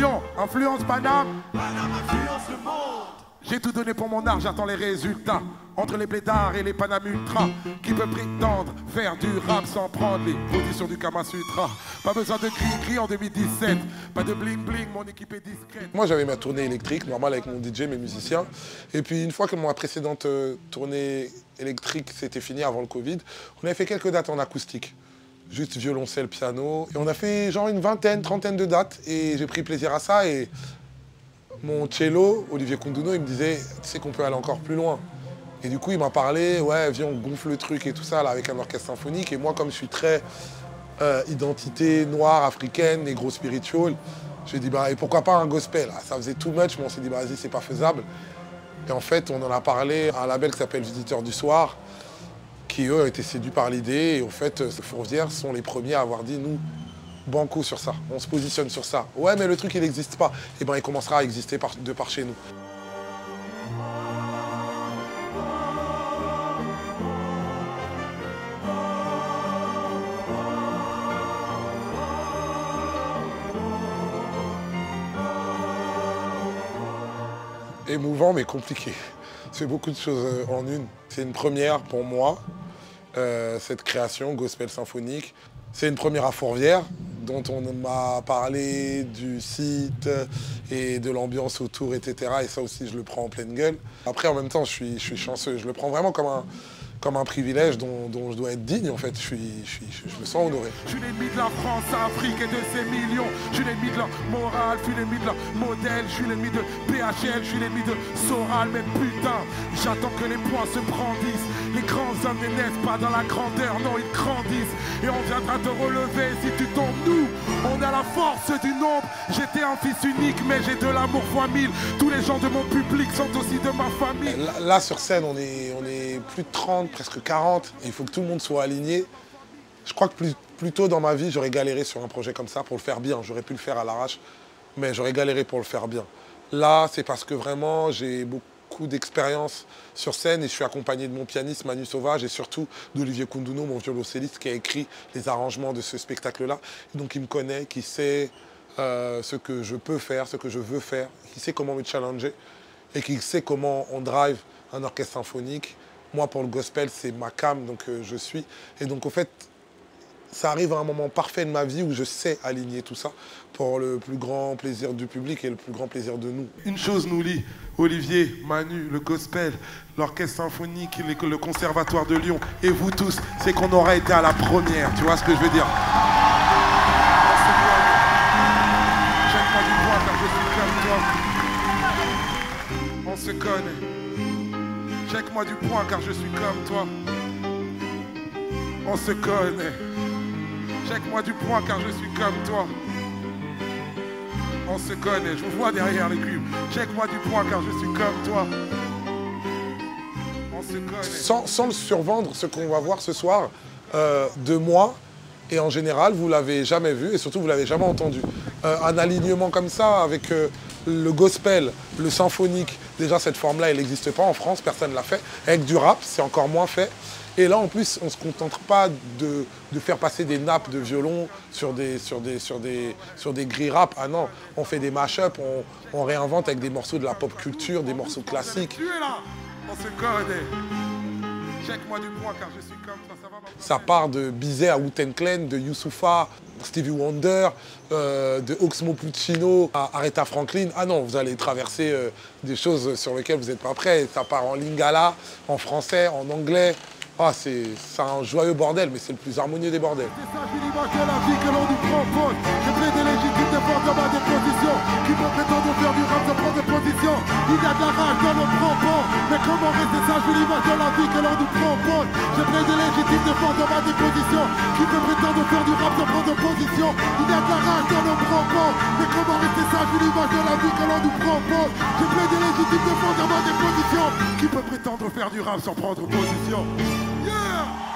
Lyon, influence Paname. Paname influence le monde. J'ai tout donné pour mon art, j'attends les résultats. Entre les blédards et les Paname Ultra, qui peut prétendre faire du rap sans prendre les positions du Kama Sutra. Pas besoin de cri-cri en 2017, pas de bling-bling, mon équipe est discrète. Moi j'avais ma tournée électrique, normale avec mon DJ, mes musiciens. Et puis une fois que ma précédente tournée électrique s'était finie avant le Covid, on avait fait quelques dates en acoustique. Juste violoncelle, piano. Et on a fait genre une vingtaine, trentaine de dates. Et j'ai pris plaisir à ça. Et mon cello, Olivier Koundouno, il me disait, tu sais qu'on peut aller encore plus loin. Et du coup, il m'a parlé, ouais, viens, on gonfle le truc et tout ça, là, avec un orchestre symphonique. Et moi, comme je suis très identité noire, africaine, négro-spiritual, j'ai dit, bah, et pourquoi pas un gospel? Ça faisait too much, mais on s'est dit, bah, vas-y, c'est pas faisable. Et en fait, on en a parlé à un label qui s'appelle Visiteurs du Soir, qui, eux, ont été séduits par l'idée. Et en fait, ces Fourvières sont les premiers à avoir dit, nous, banco sur ça, on se positionne sur ça. Ouais, mais le truc, il n'existe pas. Et ben, il commencera à exister de par chez nous. Émouvant, mais compliqué. C'est beaucoup de choses en une. C'est une première pour moi, cette création gospel symphonique. C'est une première à Fourvière, dont on m'a parlé du site et de l'ambiance autour, etc. Et ça aussi, je le prends en pleine gueule. Après, en même temps, je suis chanceux. Je le prends vraiment comme un privilège dont je dois être digne, en fait. Je me sens honoré. Je suis l'ennemi de la France, Afrique et de ses millions. Je suis l'ennemi de leur morale, je suis l'ennemi de leur modèle. Je suis l'ennemi de PHL, je suis l'ennemi de Soral. Mais putain, j'attends que les points se brandissent. Les grands hommes ne naissent pas dans la grandeur, non, ils grandissent. Et on viendra te relever si tu tombes. Nous, on a la force du nombre. J'étais un fils unique, mais j'ai de l'amour fois 1000. Tous les gens de mon public sont aussi de ma famille. Là, sur scène, on est plus de 30, presque 40. Et il faut que tout le monde soit aligné. Je crois que plus tôt dans ma vie, j'aurais galéré sur un projet comme ça pour le faire bien. J'aurais pu le faire à l'arrache, mais j'aurais galéré pour le faire bien. Là, c'est parce que vraiment, j'ai beaucoup d'expérience sur scène et je suis accompagné de mon pianiste Manu Sauvage et surtout d'Olivier Koundouno, mon violoncelliste, qui a écrit les arrangements de ce spectacle-là. Donc, il me connaît, qui sait ce que je peux faire, ce que je veux faire, qui sait comment me challenger et qui sait comment on drive un orchestre symphonique. Moi, pour le gospel, c'est ma came, donc je suis. Et donc, au fait, ça arrive à un moment parfait de ma vie où je sais aligner tout ça pour le plus grand plaisir du public et le plus grand plaisir de nous. Une chose nous lie, Olivier, Manu, le gospel, l'orchestre symphonique, le conservatoire de Lyon, et vous tous, c'est qu'on aura été à la première, tu vois ce que je veux dire? Check-moi du bois car je suis comme toi. On se connaît. Check-moi du poing car je suis comme toi. On se connaît. Check-moi du poing car je suis comme toi. On se connaît. Je vous vois derrière les cubes. Check-moi du poing car je suis comme toi. On se connaît. Sans le survendre, ce qu'on va voir ce soir, de moi, et en général, vous ne l'avez jamais vu et surtout, vous ne l'avez jamais entendu. Un alignement comme ça avec le gospel, le symphonique, déjà cette forme-là, elle n'existe pas en France, personne ne l'a fait. Avec du rap, c'est encore moins fait. Et là, en plus, on ne se contente pas de faire passer des nappes de violon sur des grilles rap. Ah non, on fait des mash-up, on réinvente avec des morceaux de la pop culture, des morceaux classiques. Tu es là, on se connaît. Check-moi du poing car je suis comme ça, ça va. Ça part de Bizet à Wu-Tang Clan, de Youssoupha, Stevie Wonder, de Oxmo Puccino à Aretha Franklin. Ah non, vous allez traverser des choses sur lesquelles vous n'êtes pas prêts. Ça part en lingala, en français, en anglais. Ah, c'est un joyeux bordel, mais c'est le plus harmonieux des bordels. C'est ça, je l'image de la vie que l'on nous propose. Je plais des légitimes défenseurs à des positions qui peuvent prétendre faire du rap sans prendre de position. Il y a de la rage dans nos propos. Mais comment rester sage, je l'image de la vie que l'on nous propose. Je plais des légitimes défenseurs à des positions qui peuvent prétendre faire du rap sans prendre de position. Il y a de la rage dans nos propos. Mais comment rester sage, je l'image de la vie que l'on nous propose. Je plais des légitimes défenseurs à des positions qui peuvent prétendre faire du rap sans prendre position. Yeah!